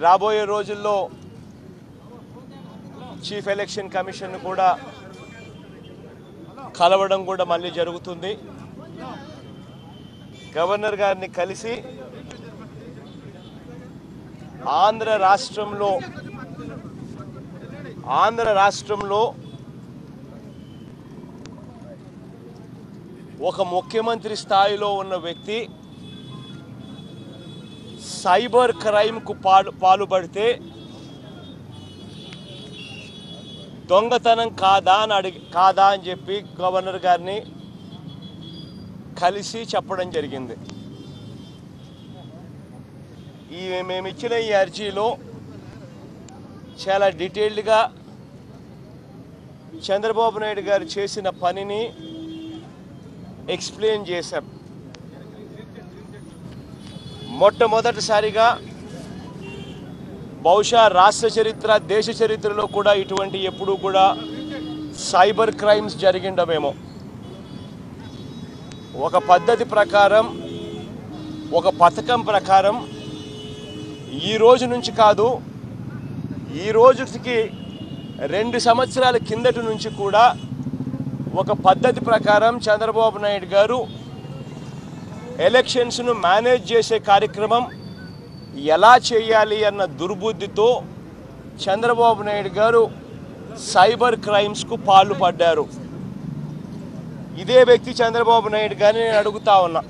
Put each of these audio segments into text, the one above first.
రాబోయే రోజుల్లో chief election commission కూడా కలవడం కూడా మళ్ళీ జరుగుతుంది. గవర్నర్ గారిని కలిసి ఆంధ్ర రాష్ట్రంలో ఒక ముఖ్యమంత్రి స్థాయిలో ఉన్న వ్యక్తి సైబర్ క్రైమ్కు పాల్పడితే దొంగతనం కాదా అని చెప్పి గవర్నర్ గారిని కలిసి చెప్పడం జరిగింది. మేము ఇచ్చిన ఈ అర్జీలో చాలా డీటెయిల్డ్గా చంద్రబాబు నాయుడు గారు చేసిన పనిని ఎక్స్ప్లెయిన్ చేశాం. మొట్టమొదటిసారిగా బహుశా రాష్ట్ర చరిత్ర దేశ చరిత్రలో కూడా ఇటువంటి ఎప్పుడూ కూడా సైబర్ క్రైమ్స్ జరిగిండమేమో. ఒక పద్ధతి ప్రకారం ఒక పథకం ప్రకారం ఈ రోజు నుంచి కాదు, ఈ రోజుకి 2 సంవత్సరాల కిందటి నుంచి కూడా ఒక పద్ధతి ప్రకారం చంద్రబాబు నాయుడు గారు ఎలక్షన్స్ను మేనేజ్ చేసే కార్యక్రమం ఎలా చేయాలి అన్న దుర్బుద్ధితో చంద్రబాబు నాయుడు గారు సైబర్ క్రైమ్స్కు పాల్పడ్డారు. ఇదే వ్యక్తి చంద్రబాబు నాయుడు గారిని నేను అడుగుతా ఉన్నా,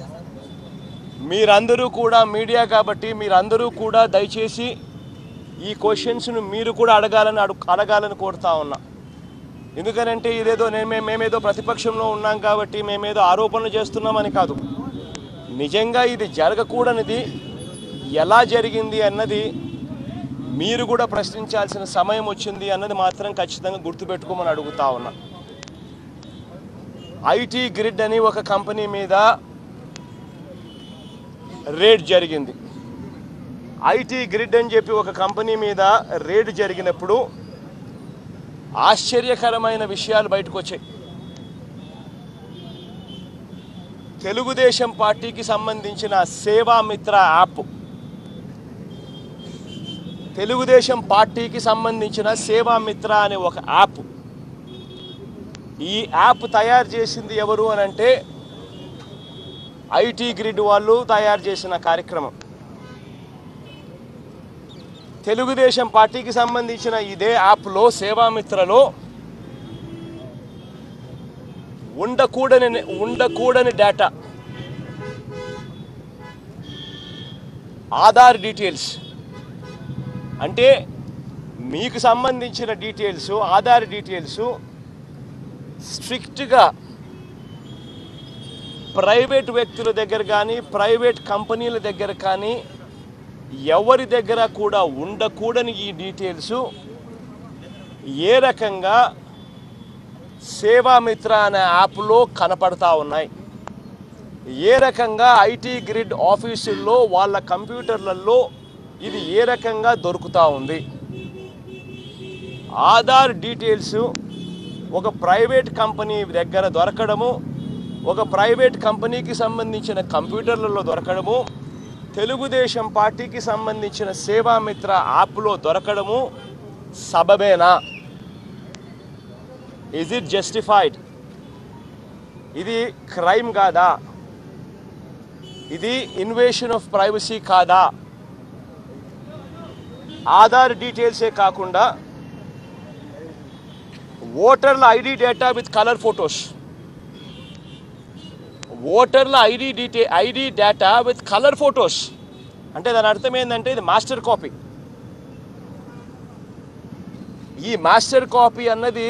మీరందరూ కూడా మీడియా కాబట్టి మీరందరూ కూడా దయచేసి ఈ క్వశ్చన్స్ను మీరు కూడా అడగాలని కోరుతా ఉన్నా. ఎందుకనంటే ఇదేదో మేమేదో ప్రతిపక్షంలో ఉన్నాం కాబట్టి మేమేదో ఆరోపణలు చేస్తున్నామని కాదు, నిజంగా ఇది జరగకూడనిది ఎలా జరిగింది అన్నది మీరు కూడా ప్రశ్నించాల్సిన సమయం వచ్చింది అన్నది మాత్రం ఖచ్చితంగా గుర్తుపెట్టుకోమని అడుగుతా ఉన్నా. ఐటీ గ్రిడ్ అని ఒక కంపెనీ మీద రేడ్ జరిగింది. ఐటీ గ్రిడ్ అని చెప్పి ఒక కంపెనీ మీద రేడ్ జరిగినప్పుడు ఆశ్చర్యకరమైన విషయాలు బయటకు వచ్చాయి. తెలుగుదేశం పార్టీకి సంబంధించిన సేవామిత్ర యాప్, తెలుగుదేశం పార్టీకి సంబంధించిన సేవామిత్ర అనే ఒక యాప్, ఈ యాప్ తయారు చేసింది ఎవరు అని అంటే ఐటీ గ్రిడ్ వాళ్ళు తయారు చేసిన కార్యక్రమం. తెలుగుదేశం పార్టీకి సంబంధించిన ఇదే యాప్లో సేవామిత్రలో ఉండకూడని డేటా, ఆధార్ డీటెయిల్స్, అంటే మీకు సంబంధించిన డీటెయిల్స్, ఆధార్ డీటెయిల్స్ స్ట్రిక్ట్గా ప్రైవేట్ వ్యక్తుల దగ్గర కానీ ప్రైవేట్ కంపెనీల దగ్గర కానీ ఎవరి దగ్గర కూడా ఉండకూడని ఈ డీటెయిల్స్ ఏ రకంగా సేవామిత్ర అనే యాప్లో కనపడతా ఉన్నాయి, ఏ రకంగా ఐటీ గ్రిడ్ ఆఫీసుల్లో వాళ్ళ కంప్యూటర్లలో ఇది ఏ రకంగా దొరుకుతూ ఉంది. ఆధార్ డీటెయిల్స్ ఒక ప్రైవేట్ కంపెనీ దగ్గర దొరకడము, ఒక ప్రైవేట్ కంపెనీకి సంబంధించిన కంప్యూటర్లలో దొరకడము, తెలుగుదేశం పార్టీకి సంబంధించిన సేవామిత్ర యాప్లో దొరకడము సబబేనా? Is it justified? ఇది క్రైమ్ కాదా? ఇది ఇన్వేషన్ ఆఫ్ ప్రైవసీ కాదా? ఆధార్ డీటెయిల్సే కాకుండా ఓటర్ల ID data with colour photos, ఓటర్ల ID data with colour photos అంటే దాని అర్థం ఏంటంటే ఇది మాస్టర్ కాపీ. ఈ మాస్టర్ కాపీ అన్నది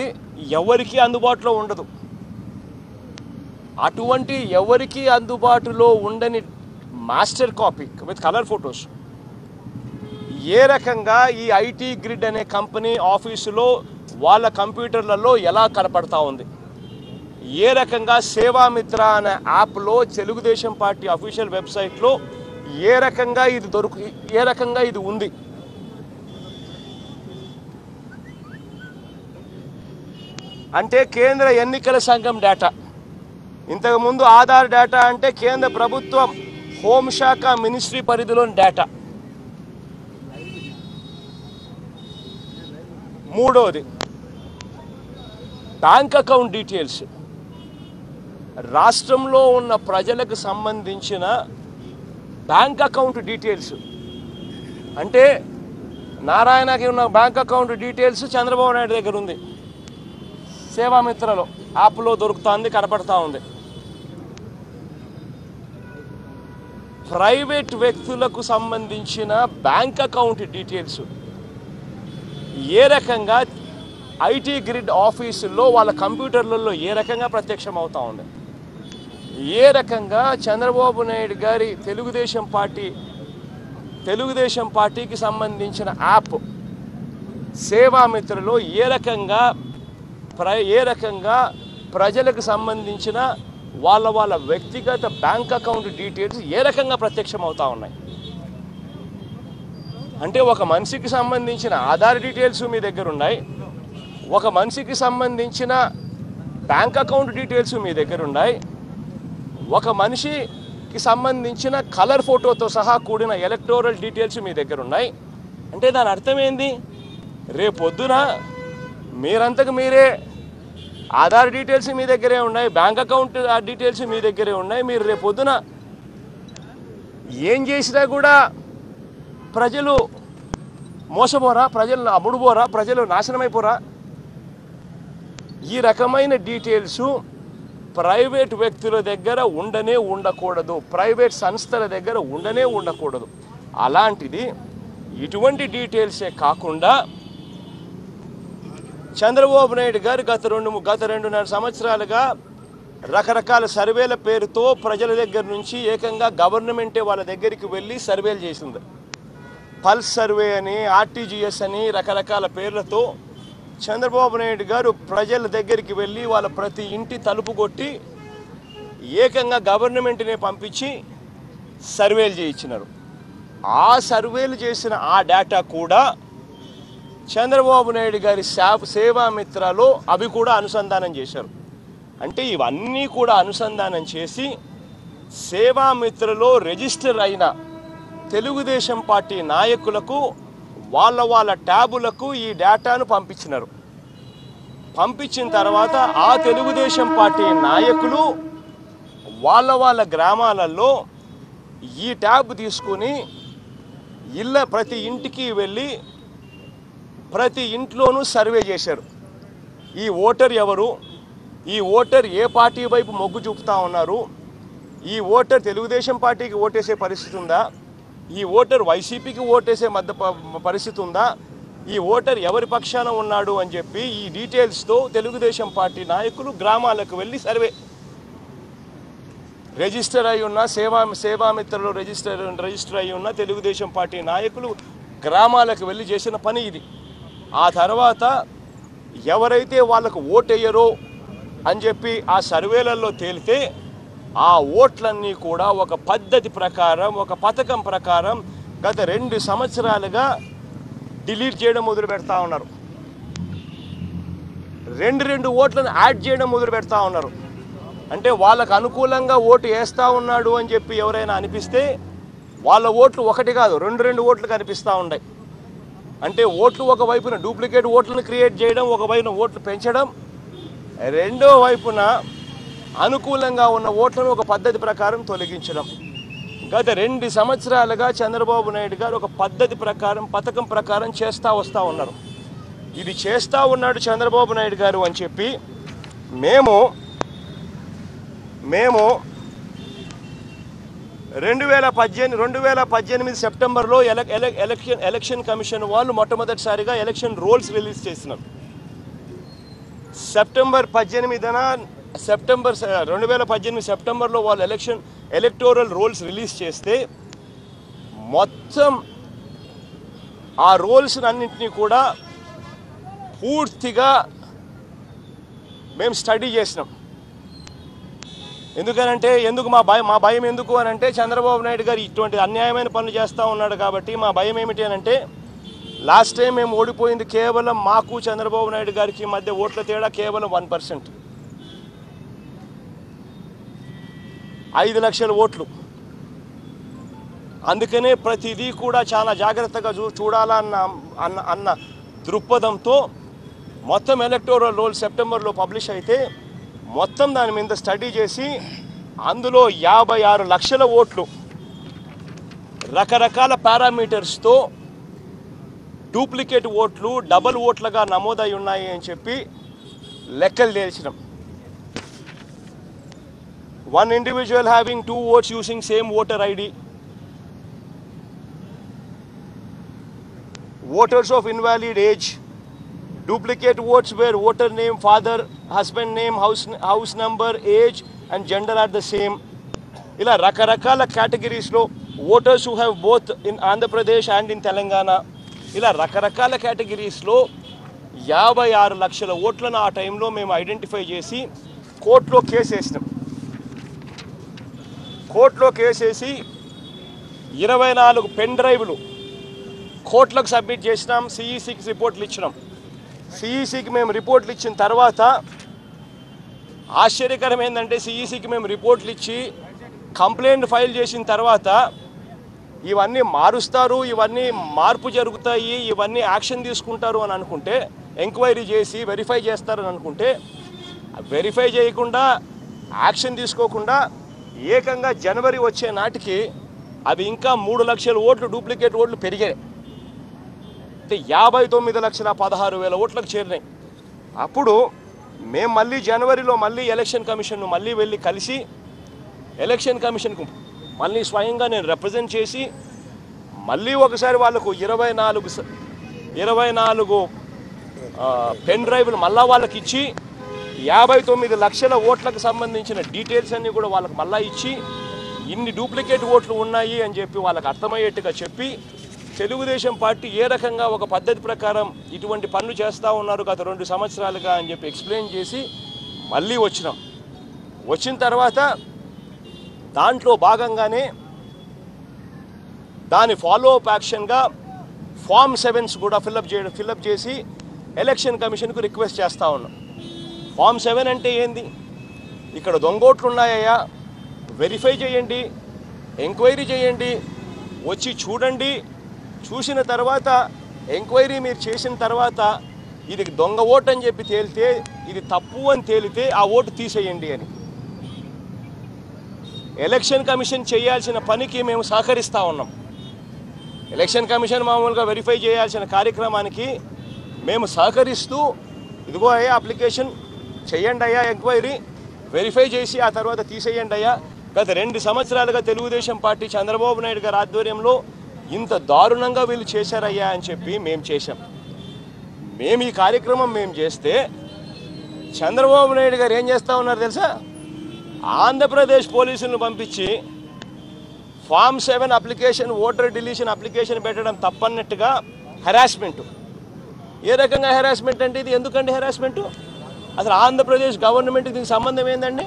ఎవరికి అందుబాటులో ఉండదు. అటువంటి ఎవరికి అందుబాటులో ఉండని master copy with colour photos ఏ రకంగా ఈ ఐటీ గ్రిడ్ అనే కంపెనీ ఆఫీసులో వాళ్ళ కంప్యూటర్లలో ఎలా కనపడతా ఉంది, ఏ రకంగా సేవామిత్ర అనే యాప్లో తెలుగుదేశం పార్టీ అఫీషియల్ వెబ్సైట్లో ఏ రకంగా ఇది ఉంది. అంటే కేంద్ర ఎన్నికల సంఘం డేటా, ఇంతకుముందు ఆధార్ డేటా అంటే కేంద్ర ప్రభుత్వం హోంశాఖ మినిస్ట్రీ పరిధిలోని డేటా. మూడోది బ్యాంక్ అకౌంట్ డీటెయిల్స్. రాష్ట్రంలో ఉన్న ప్రజలకు సంబంధించిన బ్యాంక్ అకౌంట్ డీటెయిల్స్ అంటే నారాయణకి ఉన్న bank account details Chandrababu Naidu దగ్గర ఉంది. సేవామిత్రలో యాప్లో దొరుకుతుంది, కనపడతా ఉంది. ప్రైవేట్ వ్యక్తులకు సంబంధించిన బ్యాంక్ అకౌంట్ డీటెయిల్స్ ఏ రకంగా ఐటీ గ్రిడ్ ఆఫీసుల్లో వాళ్ళ కంప్యూటర్లలో ఏ రకంగా ప్రత్యక్షం అవుతా ఉంది, ఏ రకంగా చంద్రబాబు నాయుడు గారి తెలుగుదేశం పార్టీకి సంబంధించిన యాప్ సేవామిత్రలో ఏ రకంగా ప్రజలకు సంబంధించిన వాళ్ళ వ్యక్తిగత బ్యాంక్ అకౌంట్ డీటెయిల్స్ ఏ రకంగా ప్రత్యక్షం అవుతా ఉన్నాయి. అంటే ఒక మనిషికి సంబంధించిన ఆధార్ డీటెయిల్స్ మీ దగ్గర ఉన్నాయి, ఒక మనిషికి సంబంధించిన బ్యాంక్ అకౌంట్ డీటెయిల్స్ మీ దగ్గర ఉన్నాయి, ఒక మనిషికి సంబంధించిన కలర్ ఫోటోతో సహా కూడిన ఎలక్టోరల్ డీటెయిల్స్ మీ దగ్గర ఉన్నాయి. అంటే దాని అర్థం ఏంది? రేపొద్దున మీరంతకు మీరే ఆధార్ డీటెయిల్స్ మీ దగ్గరే ఉన్నాయి, బ్యాంక్ అకౌంట్ డీటెయిల్స్ మీ దగ్గరే ఉన్నాయి. మీరు రేపొద్దున ఏం చేసినా కూడా ప్రజలు మోసపోరా, ప్రజలు అమ్ముడుపోరా, ప్రజలు నాశనమైపోరా? ఈ రకమైన డీటెయిల్స్ ప్రైవేట్ వ్యక్తుల దగ్గర ఉండకూడదు, ప్రైవేట్ సంస్థల దగ్గర ఉండకూడదు. అలాంటిది ఇటువంటి డీటెయిల్సే కాకుండా చంద్రబాబు నాయుడు గారు గత 2.5 సంవత్సరాలుగా రకరకాల సర్వేల పేరుతో ప్రజల దగ్గర నుంచి ఏకంగా గవర్నమెంటే వాళ్ళ దగ్గరికి వెళ్ళి సర్వేలు చేసింది. పల్స్ సర్వే అని, ఆర్టీజీఎస్ అని రకరకాల పేర్లతో చంద్రబాబు నాయుడు గారు ప్రజల దగ్గరికి వెళ్ళి వాళ్ళ ప్రతి ఇంటి తలుపు కొట్టి ఏకంగా గవర్నమెంట్నే పంపించి సర్వేలు చేయించినారు. ఆ సర్వేలు చేసిన ఆ డేటా కూడా చంద్రబాబు నాయుడు గారి సేవామిత్రలో అవి కూడా అనుసంధానం చేశారు. అంటే ఇవన్నీ కూడా అనుసంధానం చేసి సేవామిత్రలో రిజిస్టర్ అయిన తెలుగుదేశం పార్టీ నాయకులకు వాళ్ళ ట్యాబులకు ఈ డేటాను పంపించినారు. పంపించిన తర్వాత ఆ తెలుగుదేశం పార్టీ నాయకులు వాళ్ళ గ్రామాలలో ఈ ట్యాబ్ తీసుకుని ప్రతి ఇంటికి వెళ్ళి ప్రతి ఇంట్లోనూ సర్వే చేశారు. ఈ ఓటర్ ఎవరు, ఈ ఓటర్ ఏ పార్టీ వైపు మొగ్గు చూపుతా ఉన్నారు, ఈ ఓటర్ తెలుగుదేశం పార్టీకి ఓటేసే పరిస్థితి ఉందా, ఈ ఓటర్ వైసీపీకి ఓటేసే పరిస్థితి ఉందా, ఈ ఓటర్ ఎవరి పక్షాన ఉన్నాడు అని చెప్పి ఈ డీటెయిల్స్తో తెలుగుదేశం పార్టీ నాయకులు గ్రామాలకు వెళ్ళి సర్వే రిజిస్టర్ అయి ఉన్న సేవామిత్రలో రిజిస్టర్ అయి ఉన్న తెలుగుదేశం పార్టీ నాయకులు గ్రామాలకు వెళ్ళి చేసిన పని ఇది. ఆ తర్వాత ఎవరైతే వాళ్ళకు ఓటేయరో అని చెప్పి ఆ సర్వేలలో తేలితే ఆ ఓట్లన్నీ కూడా ఒక పద్ధతి ప్రకారం, ఒక పథకం ప్రకారం గత 2 సంవత్సరాలుగా డిలీట్ చేయడం మొదలు పెడతా ఉన్నారు. 2 ఓట్లను యాడ్ చేయడం మొదలు పెడతా ఉన్నారు. అంటే వాళ్ళకు అనుకూలంగా ఓటు వేస్తూ ఉన్నాడు అని చెప్పి ఎవరైనా అనిపిస్తే వాళ్ళ ఓట్లు ఒకటి కాదు 2 ఓట్లు కనిపిస్తూ ఉన్నాయి. అంటే ఓట్లు ఒకవైపున డూప్లికేట్ ఓట్లను క్రియేట్ చేయడం, ఒకవైపున ఓట్లు పెంచడం, రెండో వైపున అనుకూలంగా ఉన్న ఓట్లను ఒక పద్ధతి ప్రకారం తొలగించడం. గత 2 సంవత్సరాలుగా చంద్రబాబు నాయుడు గారు ఒక పద్ధతి ప్రకారం, పథకం ప్రకారం చేస్తూ వస్తూ ఉన్నారు. ఇది చేస్తూ ఉన్నాడు చంద్రబాబు నాయుడు గారు అని చెప్పి మేము 2018 సెప్టెంబర్లో ఎలక్షన్ కమిషన్ వాళ్ళు మొట్టమొదటిసారిగా ఎలక్షన్ రోల్స్ రిలీజ్ చేసినారు. సెప్టెంబర్ 2018 సెప్టెంబర్లో వాళ్ళు ఎలక్టోరల్ రోల్స్ రిలీజ్ చేస్తే మొత్తం ఆ రోల్స్ అన్నింటినీ కూడా పూర్తిగా మేము స్టడీ చేసినాం. ఎందుకనంటే మా భయం ఎందుకు అని అంటే చంద్రబాబు నాయుడు గారు ఇటువంటి అన్యాయమైన పనులు చేస్తూ ఉన్నాడు కాబట్టి మా భయం ఏమిటి అని అంటే లాస్ట్ టైం మేము ఓడిపోయింది కేవలం మాకు చంద్రబాబు నాయుడు గారికి మధ్య ఓట్ల తేడా కేవలం 1%, 5 లక్షల ఓట్లు. అందుకనే ప్రతిదీ కూడా చాలా జాగ్రత్తగా చూడాలన్న దృక్పథంతో మొత్తం ఎలక్టోరల్ రోల్ సెప్టెంబర్లో పబ్లిష్ అయితే మొత్తం దాని మీద స్టడీ చేసి అందులో 56 లక్షల ఓట్లు రకరకాల పారామీటర్స్తో డూప్లికేట్ ఓట్లు డబల్ ఓట్లుగా నమోదై ఉన్నాయి అని చెప్పి లెక్కలు తేల్చినాం. One individual having 2 votes using same voter ID. Voters of invalid age. Duplicate votes where voter name, father, husband name, house number, age and gender are the same. Ila rakarakala categories lo voters who have both in Andhra Pradesh and in Telangana. Ila rakarakala categories lo 56 లక్షల ఓట్లను ఆ టైంలో మేము identify చేసి కోర్టులో case వేసినాం. కోర్టులో కేసేసి 24 pen డ్రైవ్లు కోర్టులకు సబ్మిట్ చేసినాం. సిఈసికి రిపోర్ట్లు ఇచ్చినాం. సిఈసికి మేము రిపోర్ట్లు ఇచ్చిన తర్వాత ఆశ్చర్యకరం ఏంటంటే సిఈసికి మేము రిపోర్ట్లు ఇచ్చి కంప్లైంట్ ఫైల్ చేసిన తర్వాత ఇవన్నీ మారుస్తారు, ఇవన్నీ మార్పు జరుగుతాయి, ఇవన్నీ యాక్షన్ తీసుకుంటారు అని అనుకుంటే, ఎంక్వైరీ చేసి వెరిఫై చేస్తారని అనుకుంటే వెరిఫై చేయకుండా యాక్షన్ తీసుకోకుండా ఏకంగా జనవరి వచ్చే నాటికి అవి ఇంకా 3 లక్షల ఓట్లు డూప్లికేట్ ఓట్లు పెరిగాయి. అంటే 59,16,000 ఓట్లకు చేరినాయి. అప్పుడు మేము మళ్ళీ జనవరిలో మళ్ళీ ఎలక్షన్ కమిషన్ను మళ్ళీ వెళ్ళి కలిసి ఎలక్షన్ కమిషన్కు మళ్ళీ స్వయంగా నేను రిప్రజెంట్ చేసి మళ్ళీ ఒకసారి వాళ్ళకు 24 పెన్ డ్రైవ్లు మళ్ళా వాళ్ళకి ఇచ్చి 59 లక్షల ఓట్లకు సంబంధించిన డీటెయిల్స్ అన్నీ కూడా వాళ్ళకి మళ్ళా ఇచ్చి ఇన్ని డూప్లికేట్ ఓట్లు ఉన్నాయి అని చెప్పి వాళ్ళకి అర్థమయ్యేట్టుగా చెప్పి తెలుగుదేశం పార్టీ ఏ రకంగా ఒక పద్ధతి ప్రకారం ఇటువంటి పనులు చేస్తూ ఉన్నారు గత 2 సంవత్సరాలుగా అని చెప్పి ఎక్స్ప్లెయిన్ చేసి మళ్ళీ వచ్చినాం. వచ్చిన తర్వాత దాంట్లో భాగంగానే దాని ఫాలో అప్ యాక్షన్గా ఫామ్ 7s కూడా ఫిల్అప్ చేసి ఎలక్షన్ కమిషన్కు రిక్వెస్ట్ చేస్తూ ఉన్నాం. ఫామ్ 7 అంటే ఏంది? ఇక్కడ దొంగోట్లు ఉన్నాయా, వెరిఫై చేయండి, ఎంక్వైరీ చేయండి, వచ్చి చూడండి, చూసిన తర్వాత ఎంక్వైరీ మీరు చేసిన తర్వాత ఇది దొంగ ఓటు అని చెప్పి తేలితే, ఇది తప్పు అని తేలితే ఆ ఓటు తీసేయండి అని. ఎలక్షన్ కమిషన్ చేయాల్సిన పనికి మేము సహకరిస్తూ ఉన్నాం. ఎలక్షన్ కమిషన్ మామూలుగా వెరిఫై చేయాల్సిన కార్యక్రమానికి మేము సహకరిస్తూ ఇదిగో అయ్యా అప్లికేషన్ చేయండి అయ్యా, ఎంక్వైరీ వెరిఫై చేసి ఆ తర్వాత తీసేయండి అయ్యా. గత 2 సంవత్సరాలుగా తెలుగుదేశం పార్టీ చంద్రబాబు నాయుడు గారి ఆధ్వర్యంలో ఇంత దారుణంగా వీళ్ళు చేశారయ్యా అని చెప్పి మేము చేశాం. మేము ఈ కార్యక్రమం మేము చేస్తే చంద్రబాబు నాయుడు గారు ఏం చేస్తూ ఉన్నారు తెలుసా? ఆంధ్రప్రదేశ్ పోలీసులను పంపించి form 7 application, voter deletion application పెట్టడం తప్పన్నట్టుగా హెరాస్మెంట్. ఏ రకంగా హెరాస్మెంట్ అంటే ఇది? ఎందుకండి హెరాస్మెంటు? అసలు ఆంధ్రప్రదేశ్ గవర్నమెంట్కి దీనికి సంబంధం ఏందండి?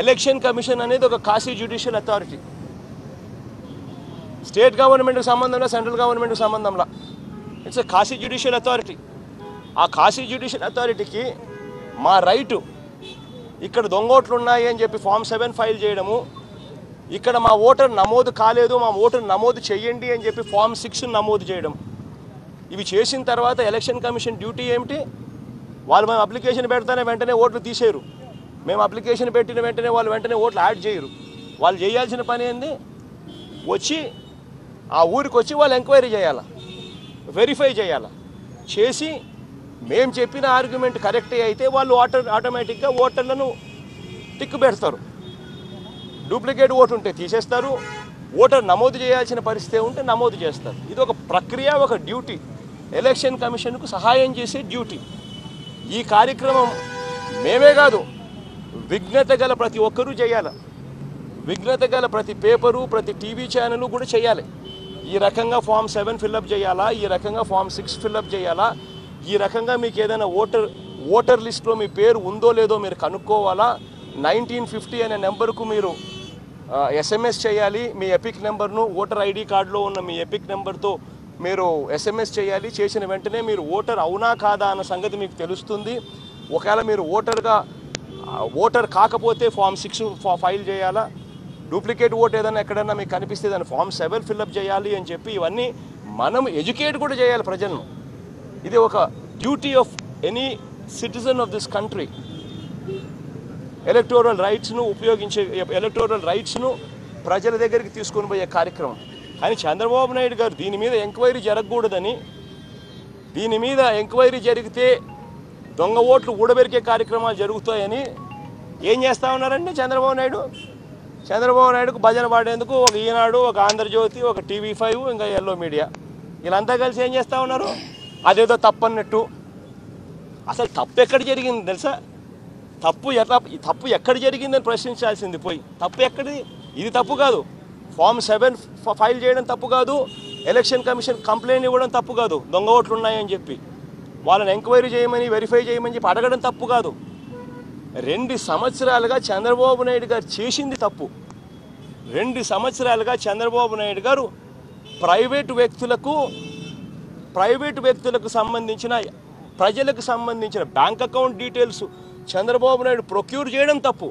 ఎలక్షన్ కమిషన్ అనేది ఒక కాశీ జ్యుడిషియల్ అథారిటీ. స్టేట్ గవర్నమెంట్కి సంబంధంలో, సెంట్రల్ గవర్నమెంట్కి సంబంధంలో it's a Kashi judicial authority. ఆ కాశీ జ్యుడిషియల్ అథారిటీకి మా రైటు ఇక్కడ దొంగోట్లు ఉన్నాయి అని చెప్పి ఫామ్ 7 ఫైల్ చేయడము, ఇక్కడ మా ఓటర్ నమోదు కాలేదు, మా ఓటర్ నమోదు చేయండి అని చెప్పి ఫామ్ 6 నమోదు చేయడం, ఇవి చేసిన తర్వాత ఎలక్షన్ కమిషన్ డ్యూటీ ఏమిటి? వాళ్ళు మేము అప్లికేషన్ పెడతానే వెంటనే ఓట్లు తీసేయరు. మేము అప్లికేషన్ పెట్టిన వెంటనే వాళ్ళు వెంటనే ఓట్లు యాడ్ చేయరు. వాళ్ళు చేయాల్సిన పని ఏంది? వచ్చి ఆ ఊరికి వచ్చి వాళ్ళు ఎంక్వైరీ చేయాలా, వెరిఫై చేయాలా, చేసి మేము చెప్పిన ఆర్గ్యుమెంట్ కరెక్టే అయితే వాళ్ళు ఆటోమేటిక్గా ఓటర్లను టిక్కు పెడతారు. డూప్లికేట్ ఓటు ఉంటే తీసేస్తారు, ఓటర్ నమోదు చేయాల్సిన పరిస్థితి ఉంటే నమోదు చేస్తారు. ఇది ఒక ప్రక్రియ, ఒక డ్యూటీ, ఎలక్షన్ కమిషన్కు సహాయం చేసే డ్యూటీ. ఈ కార్యక్రమం మేమే కాదు, విఘ్నత గల ప్రతి ఒక్కరూ చేయాలి. విఘ్నత గల ప్రతి పేపరు, ప్రతి టీవీ ఛానల్ కూడా చేయాలి. ఈ రకంగా ఫామ్ 7 ఫిల్అప్ చేయాలా, ఈ రకంగా ఫామ్ 6 ఫిల్అప్ చేయాలా, ఈ రకంగా మీకు ఏదైనా ఓటర్ లిస్ట్లో మీ పేరు ఉందో లేదో మీరు కనుక్కోవాలా. 1950 అనే నెంబర్కు మీరు SMS చేయాలి. మీ ఎపిక్ నెంబర్ను, ఓటర్ ఐడి కార్డులో ఉన్న మీ ఎపిక్ నెంబర్తో మీరు SMS చేయాలి. చేసిన వెంటనే మీరు ఓటర్ అవునా కాదా అన్న సంగతి మీకు తెలుస్తుంది. ఒకవేళ మీరు ఓటర్ కాకపోతే ఫామ్ 6 ఫైల్ చేయాలా. డూప్లికేట్ ఓట్ ఏదైనా ఎక్కడైనా మీకు కనిపిస్తే దాన్ని ఫామ్ 7 ఫిల్అప్ చేయాలి అని చెప్పి ఇవన్నీ మనం ఎడ్యుకేట్ కూడా చేయాలి ప్రజలను. ఇది ఒక duty of any citizen of this country electoral రైట్స్ను ప్రజల దగ్గరికి తీసుకొని పోయే కార్యక్రమం. కానీ చంద్రబాబు నాయుడు గారు దీని మీద ఎంక్వైరీ జరగకూడదని, దీని మీద ఎంక్వైరీ జరిగితే దొంగ ఓట్లు ఊడబెరికే కార్యక్రమాలు జరుగుతాయని ఏం చేస్తూ ఉన్నారండి చంద్రబాబు నాయుడుకు భజన పాడేందుకు ఒక ఈనాడు, ఒక ఆంధ్రజ్యోతి, ఒక TV5, ఇంకా ఎల్లో మీడియా వీళ్ళంతా కలిసి ఏం చేస్తూ ఉన్నారు? అదేదో తప్పన్నట్టు. అసలు తప్పు ఎక్కడ జరిగింది తెలుసా? తప్పు ఎక్కడ జరిగిందని ప్రశ్నించాల్సింది పోయి. తప్పు ఎక్కడిది? ఇది తప్పు కాదు. Form 7 ఫైల్ చేయడం తప్పు కాదు. ఎలక్షన్ కమిషన్ కంప్లైంట్ ఇవ్వడం తప్పు కాదు. దొంగ ఓట్లు ఉన్నాయని చెప్పి వాళ్ళని ఎంక్వైరీ చేయమని, వెరిఫై చేయమని చెప్పి అడగడం తప్పు కాదు. 2 సంవత్సరాలుగా చంద్రబాబు నాయుడు గారు చేసింది తప్పు. 2 సంవత్సరాలుగా చంద్రబాబు నాయుడు గారు ప్రైవేటు వ్యక్తులకు సంబంధించిన, ప్రజలకు సంబంధించిన bank account details Chandrababu Naidu procure చేయడం తప్పు.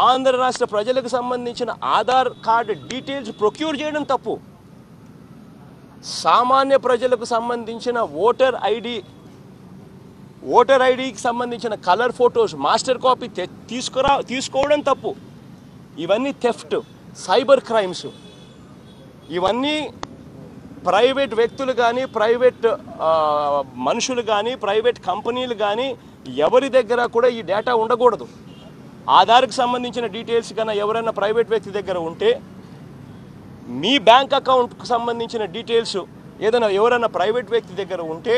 ఆంధ్ర రాష్ట్ర ప్రజలకు సంబంధించిన ఆధార్ కార్డు డీటెయిల్స్ ప్రొక్యూర్ చేయడం తప్పు. సామాన్య ప్రజలకు సంబంధించిన ఓటర్ ఐడికి సంబంధించిన కలర్ ఫొటోస్ మాస్టర్ కాపీ తీసుకోవడం తప్పు. ఇవన్నీ థెఫ్ట్, సైబర్ క్రైమ్స్. ఇవన్నీ ప్రైవేట్ వ్యక్తులు కానీ, ప్రైవేట్ మనుషులు కానీ, ప్రైవేట్ కంపెనీలు కానీ ఎవరి దగ్గర కూడా ఈ డేటా ఉండకూడదు. ఆధార్కి సంబంధించిన డీటెయిల్స్ కన్నా ఎవరైనా ప్రైవేట్ వ్యక్తి దగ్గర ఉంటే, మీ బ్యాంక్ అకౌంట్కి సంబంధించిన డీటెయిల్స్ ఏదైనా ఎవరైనా ప్రైవేట్ వ్యక్తి దగ్గర ఉంటే,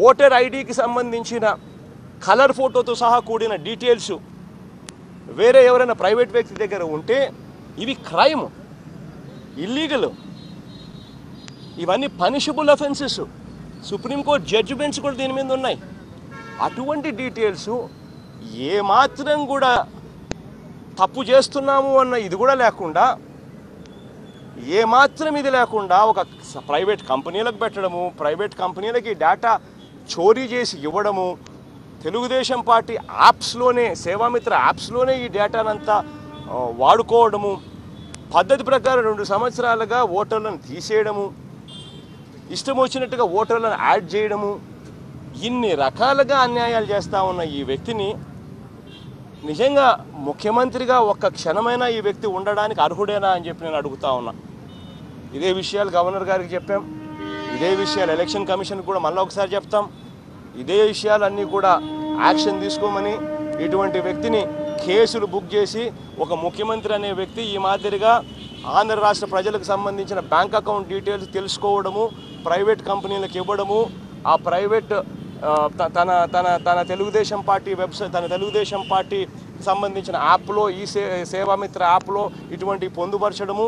ఓటర్ ఐడికి సంబంధించిన కలర్ ఫోటోతో సహా కూడిన డీటెయిల్స్ వేరే ఎవరైనా ప్రైవేట్ వ్యక్తి దగ్గర ఉంటే ఇవి క్రైమ్, ఇల్లీగల్. ఇవన్నీ పనిషబుల్ అఫెన్సెస్. సుప్రీంకోర్టు జడ్జిమెంట్స్ కూడా దీని మీద ఉన్నాయి. అటువంటి డీటెయిల్స్ ఏమాత్రం కూడా తప్పు చేస్తున్నాము అన్న ఇది కూడా లేకుండా, ఏమాత్రం ఇది లేకుండా ఒక ప్రైవేట్ కంపెనీలకు పెట్టడము, ప్రైవేట్ కంపెనీలకి డేటా చోరీ చేసి ఇవ్వడము, తెలుగుదేశం పార్టీ యాప్స్లోనే, సేవామిత్ర యాప్స్లోనే ఈ డేటానంతా వాడుకోవడము, పద్ధతి ప్రకారం 2 సంవత్సరాలుగా ఓటర్లను తీసేయడము, ఇష్టం వచ్చినట్టుగా ఓటర్లను యాడ్ చేయడము, ఇన్ని రకాలుగా అన్యాయాలు చేస్తూ ఉన్న ఈ వ్యక్తిని నిజంగా ముఖ్యమంత్రిగా ఒక్క క్షణమైనా ఈ వ్యక్తి ఉండడానికి అర్హుడేనా అని చెప్పి నేను అడుగుతా ఉన్నా. ఇదే విషయాలు గవర్నర్ గారికి చెప్పాం, ఇదే విషయాలు ఎలక్షన్ కమిషన్ కూడా మళ్ళీ ఒకసారి చెప్తాం. ఇదే విషయాలన్నీ కూడా యాక్షన్ తీసుకోమని, ఇటువంటి వ్యక్తిని కేసులు బుక్ చేసి ఒక ముఖ్యమంత్రి అనే వ్యక్తి ఈ మాదిరిగా ఆంధ్ర రాష్ట్ర ప్రజలకు సంబంధించిన బ్యాంక్ అకౌంట్ డీటెయిల్స్ తెలుసుకోవడము, ప్రైవేట్ కంపెనీలకు ఇవ్వడము, ఆ ప్రైవేట్ తన తెలుగుదేశం పార్టీ వెబ్సైట్, తన తెలుగుదేశం పార్టీకి సంబంధించిన యాప్లో, ఈ సేవామిత్ర యాప్లో ఇటువంటి పొందుపరచడము,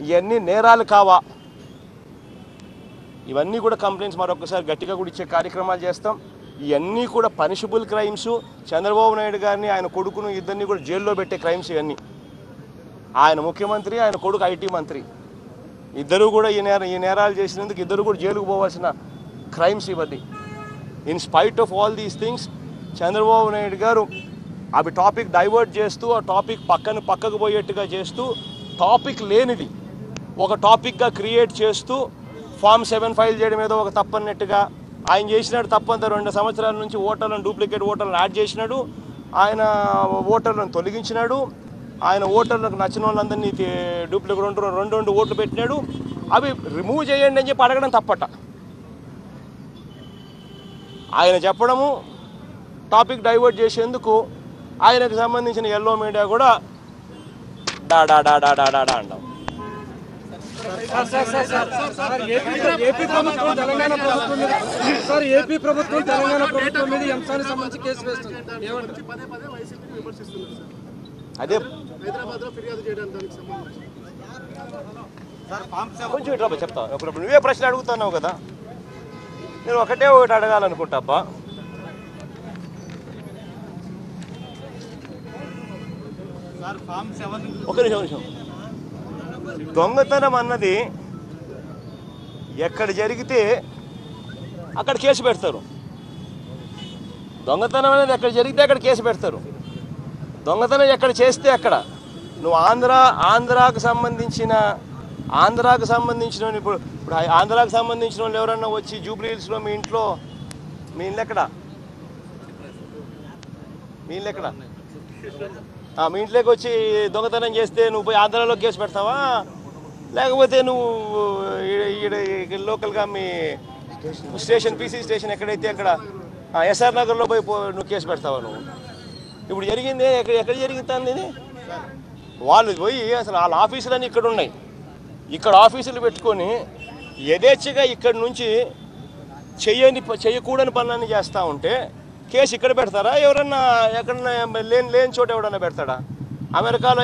ఇవన్నీ నేరాలు కావా? ఇవన్నీ కూడా కంప్లైంట్స్ మరొకసారి గట్టిగా కూడా ఇచ్చే కార్యక్రమాలు చేస్తాం. ఇవన్నీ కూడా పనిషబుల్ క్రైమ్స్. చంద్రబాబు నాయుడు గారిని, ఆయన కొడుకును, ఇద్దరిని కూడా జైల్లో పెట్టే క్రైమ్స్ ఇవన్నీ. ఆయన ముఖ్యమంత్రి, ఆయన కొడుకు ఐటీ మంత్రి, ఇద్దరు కూడా ఈ నేరాలు చేసినందుకు ఇద్దరు కూడా జైలుకు పోవాల్సిన క్రైమ్స్ ఇవన్నీ. In spite of all these things Chandrababu Naidu గారు అవి టాపిక్ డైవర్ట్ చేస్తూ, ఆ టాపిక్ పక్కకు పోయేట్టుగా చేస్తూ, టాపిక్ లేనిది ఒక టాపిక్గా క్రియేట్ చేస్తూ, Form 7 ఫైల్ చేయడం ఏదో ఒక తప్పన్నట్టుగా ఆయన చేసినాడు. తప్పంతా 2 సంవత్సరాల నుంచి ఓటర్లను, డూప్లికేట్ ఓటర్లను యాడ్ చేసినాడు, ఆయన ఓటర్లను తొలగించినాడు, ఆయన ఓటర్లకు నచ్చిన వాళ్ళందరినీ డూప్లికేట్ రెండు ఓట్లు పెట్టినాడు. అవి రిమూవ్ చేయండి అని చెప్పి అడగడం తప్పట. ఆయన చెప్పడము, టాపిక్ డైవర్ట్ చేసేందుకు ఆయనకు సంబంధించిన ఎల్లో మీడియా కూడా డా అంటాం. ఏపీ ప్రభుత్వం తెలంగాణ ప్రభుత్వం మీద ఈ అంశానికి సంబంధించి కేసు వేస్తుంది. అదే కొంచెం ఇట్లా చెప్తా. ఒకప్పుడు నువ్వే ప్రశ్న అడుగుతున్నావు కదా, నేను ఒకటి అడగాలనుకుంటాబ్బా. ఒక నిమిషం. దొంగతనం అన్నది ఎక్కడ జరిగితే అక్కడ కేసు పెడతారు. దొంగతనం అనేది ఎక్కడ జరిగితే అక్కడ కేసు పెడతారు. దొంగతనం ఎక్కడ చేస్తే అక్కడ. నువ్వు ఆంధ్రాకు సంబంధించిన ఆంధ్రాకు సంబంధించిన ఇప్పుడు ఆంధ్రాకు సంబంధించిన వాళ్ళు ఎవరన్నా వచ్చి జూబ్లీ హిల్స్లో మీ ఇల్లు ఎక్కడ మీ ఇంట్లోకి వచ్చి దొంగతనం చేస్తే నువ్వు పోయి ఆంధ్రాలో కేసు పెడతావా, లేకపోతే నువ్వు లోకల్గా మీ స్టేషన్ పీసీ స్టేషన్ ఎక్కడైతే అక్కడ ఎస్ఆర్ నగర్లో పోయి నువ్వు కేసు పెడతావా? నువ్వు ఇప్పుడు జరిగింది ఎక్కడ జరుగుతుంది ఇది? వాళ్ళు పోయి అసలు వాళ్ళ ఆఫీసులన్నీ ఇక్కడ ఉన్నాయి, ఇక్కడ ఆఫీసులు పెట్టుకొని యథేచ్ఛగా ఇక్కడి నుంచి చేయకూడని పనులన్నీ చేస్తూ ఉంటే కేసు ఇక్కడ పెడతారా? ఎవరన్నా ఎక్కడన్నా లేని చోట ఎవడన్నా పెడతాడా? అమెరికాలో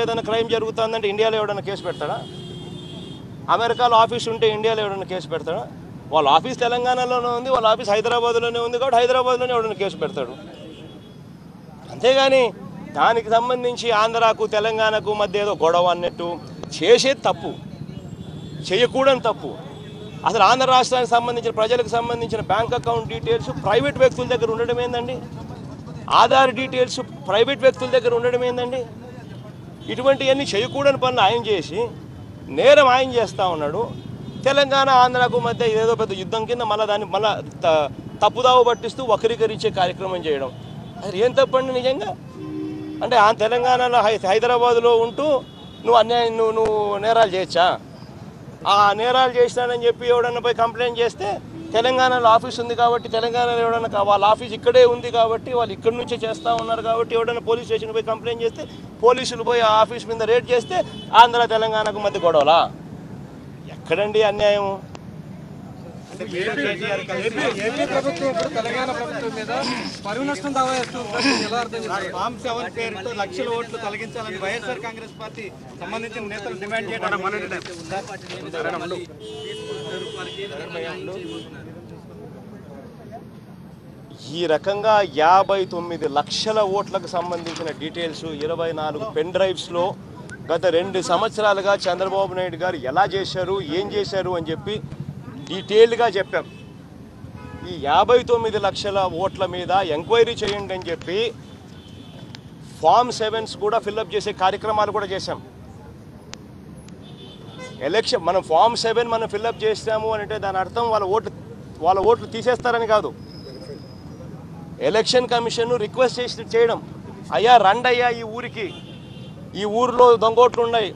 ఏదైనా క్రైమ్ జరుగుతుందంటే ఇండియాలో ఎవడన్నా కేసు పెడతాడా? అమెరికాలో ఆఫీస్ ఉంటే ఇండియాలో ఎవడన్నా కేసు పెడతాడా? వాళ్ళ ఆఫీస్ తెలంగాణలోనే ఉంది, వాళ్ళ ఆఫీస్ హైదరాబాద్లోనే ఉంది కాబట్టి హైదరాబాద్లోనే ఎవడన్నా కేసు పెడతాడు. అంతేగాని దానికి సంబంధించి ఆంధ్రాకు తెలంగాణకు మధ్య ఏదో గొడవ అన్నట్టు చేసేది తప్పు, చేయకూడని తప్పు. అసలు ఆంధ్ర రాష్ట్రానికి సంబంధించిన ప్రజలకు సంబంధించిన బ్యాంక్ అకౌంట్ డీటెయిల్స్ ప్రైవేట్ వ్యక్తుల దగ్గర ఉండడం ఏందండి? ఆధార్ డీటెయిల్స్ ప్రైవేట్ వ్యక్తుల దగ్గర ఉండడం ఏందండి? ఇటువంటివన్నీ చేయకూడని పనులు ఆయన చేసి నేరం ఆయన చేస్తూ ఉన్నాడు. తెలంగాణ ఆంధ్రాకు మధ్య ఏదో పెద్ద యుద్ధం కింద దాన్ని తప్పుదావ పట్టిస్తూ వక్రీకరించే కార్యక్రమం చేయడం అది ఏం తప్పండి నిజంగా? అంటే ఆ తెలంగాణలో హైదరాబాద్లో ఉంటూ నువ్వు నేరాలు చేయొచ్చా? ఆ నేరాలు చేసినానని చెప్పి ఎవడన్నా పోయి కంప్లైంట్ చేస్తే తెలంగాణలో ఆఫీస్ ఉంది కాబట్టి తెలంగాణలో ఎవడన్నా వాళ్ళ ఆఫీస్ ఇక్కడే ఉంది కాబట్టి వాళ్ళు ఇక్కడి నుంచే చేస్తూ ఉన్నారు కాబట్టి ఎవడన్నా పోలీస్ స్టేషన్ పోయి కంప్లైంట్ చేస్తే పోలీసులు పోయి ఆ ఆఫీస్ మీద రేడ్ చేస్తే ఆంధ్ర తెలంగాణకు మధ్య గొడవలా? ఎక్కడండి అన్యాయం? ఏపీ ప్రభుత్వం ఇప్పుడు తెలంగాణ ప్రభుత్వం మీద పరువు నష్టం దావా చేస్తుంది. ఫామ్ 7 పేరుతో లక్షల ఓట్లు తొలగించాలని వైఎస్ఆర్ కాంగ్రెస్ పార్టీ సంబంధించిన నేతలు డిమాండ్ చేయడం ఈ రకంగా 59 లక్షల ఓట్లకు సంబంధించిన డీటెయిల్స్ 24 పెన్ డ్రైవ్స్లో గత 2 సంవత్సరాలుగా చంద్రబాబు నాయుడు గారు ఎలా చేశారు, ఏం చేశారు అని చెప్పి డీటెయిల్డ్గా చెప్పాం. ఈ 59 లక్షల ఓట్ల మీద ఎంక్వైరీ చేయండి అని చెప్పి ఫామ్ 7s కూడా ఫిల్అప్ చేసే కార్యక్రమాలు కూడా చేశాం. ఎలక్షన్ మనం ఫామ్ 7 మనం ఫిల్అప్ చేస్తాము అని అంటే దాని అర్థం వాళ్ళ ఓట్లు తీసేస్తారని కాదు. ఎలక్షన్ కమిషన్ రిక్వెస్ట్ చేయడం, అయ్యా రండి అయ్యా ఈ ఊరికి, ఈ ఊరిలో దొంగోట్లు ఉన్నాయి,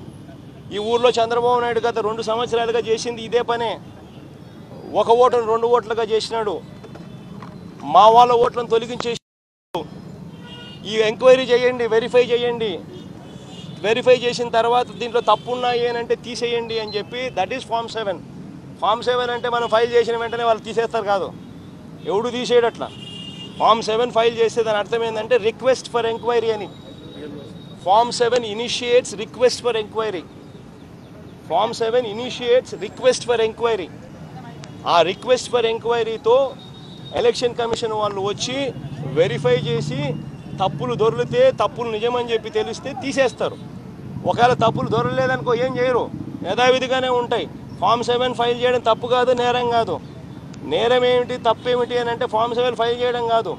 ఈ ఊరిలో చంద్రబాబు నాయుడు గత 2 సంవత్సరాలుగా చేసింది ఇదే పనే, 1 ఓటును 2 ఓట్లుగా చేసినాడు, మా వాళ్ళ ఓట్లను తొలగించేసి ఈ ఎంక్వైరీ చేయండి, వెరిఫై చేయండి, వెరిఫై చేసిన తర్వాత దీంట్లో తప్పు ఉన్నాయి అని అంటే తీసేయండి అని చెప్పి దట్ ఈస్ ఫామ్ 7. ఫామ్ 7 అంటే మనం ఫైల్ చేసిన వెంటనే వాళ్ళు తీసేస్తారు కాదు, ఎవడు తీసేయడట్లా. ఫామ్ 7 ఫైల్ చేస్తే దాని అర్థం ఏంటంటే రిక్వెస్ట్ ఫర్ ఎంక్వైరీ అని. Form 7 initiates request for enquiry. Form 7 initiates request for enquiry. ఆ రిక్వెస్ట్ ఫర్ ఎంక్వైరీతో ఎలక్షన్ కమిషన్ వాళ్ళు వచ్చి వెరిఫై చేసి తప్పులు దొరికితే తప్పులు నిజమని చెప్పి తెలిస్తే తీసేస్తారు. ఒకవేళ తప్పులు దొరకలేదనుకో ఏం చేయరు, యథావిధిగానే ఉంటాయి. ఫామ్ 7 ఫైల్ చేయడం తప్పు కాదు, నేరం కాదు. నేరం ఏమిటి తప్పేమిటి అని అంటే ఫామ్ 7 ఫైల్ చేయడం కాదు.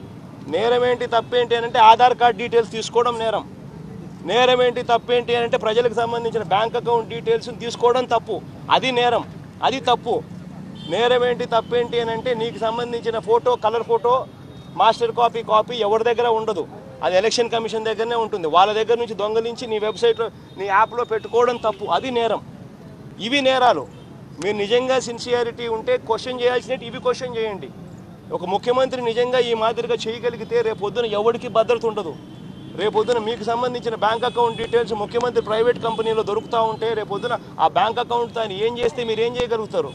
నేరం ఏంటి తప్పేంటి అని అంటే ఆధార్ కార్డ్ డీటెయిల్స్ తీసుకోవడం నేరం. నేరం ఏంటి తప్పేంటి అని అంటే ప్రజలకు సంబంధించిన బ్యాంక్ అకౌంట్ డీటెయిల్స్ తీసుకోవడం తప్పు, అది నేరం, అది తప్పు. నేరం ఏంటి తప్పేంటి అని అంటే నీకు సంబంధించిన photo, colour photo, master copy ఎవరి దగ్గర ఉండదు, అది ఎలక్షన్ కమిషన్ దగ్గరనే ఉంటుంది. వాళ్ళ దగ్గర నుంచి దొంగలించి నీ వెబ్సైట్లో నీ యాప్లో పెట్టుకోవడం తప్పు, అది నేరం. ఇవి నేరాలు. మీరు నిజంగా సిన్సియారిటీ ఉంటే క్వశ్చన్ చేయాల్సినట్టు ఇవి క్వశ్చన్ చేయండి. ఒక ముఖ్యమంత్రి నిజంగా ఈ మాదిరిగా చేయగలిగితే రేపొద్దున ఎవరికి భద్రత ఉండదు. రేపొద్దున మీకు సంబంధించిన బ్యాంక్ అకౌంట్ డీటెయిల్స్ ముఖ్యమంత్రి ప్రైవేట్ కంపెనీలో దొరుకుతూ ఉంటే రేపొద్దున ఆ బ్యాంక్ అకౌంట్ దాన్ని ఏం చేస్తే మీరు ఏం చేయగలుగుతారు?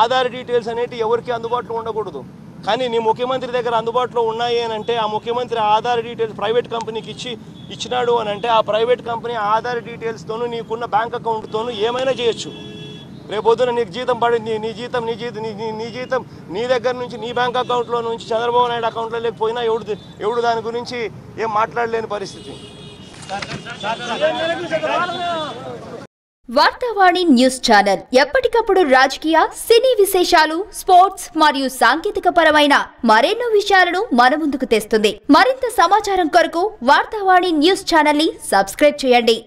ఆధార్ డీటెయిల్స్ అనేవి ఎవరికి అందుబాటులో ఉండకూడదు. కానీ నీ ముఖ్యమంత్రి దగ్గర అందుబాటులో ఉన్నాయి అని అంటే ఆ ముఖ్యమంత్రి ఆధార్ డీటెయిల్స్ ప్రైవేట్ కంపెనీకి ఇచ్చినాడు అని అంటే ఆ ప్రైవేట్ కంపెనీ ఆధార్ డీటెయిల్స్తోనూ నీకున్న బ్యాంక్ అకౌంట్తోనూ ఏమైనా చేయొచ్చు. రేపొద్దున నీకు జీతం పడింది, నీ జీతం నీ దగ్గర నుంచి నీ బ్యాంక్ అకౌంట్లో నుంచి చంద్రబాబు నాయుడు అకౌంట్లో లేకపోయినా ఎవడు దాని గురించి ఏం మాట్లాడలేని పరిస్థితి. వార్తావాణి న్యూస్ ఛానల్ ఎప్పటికప్పుడు రాజకీయ, సినీ విశేషాలు, స్పోర్ట్స్ మరియు సాంకేతిక పరమైన మరెన్నో విషయాలను మన ముందుకు తెస్తుంది. మరింత సమాచారం కొరకు వార్తావాణి న్యూస్ ఛానల్ ని సబ్స్క్రైబ్ చేయండి.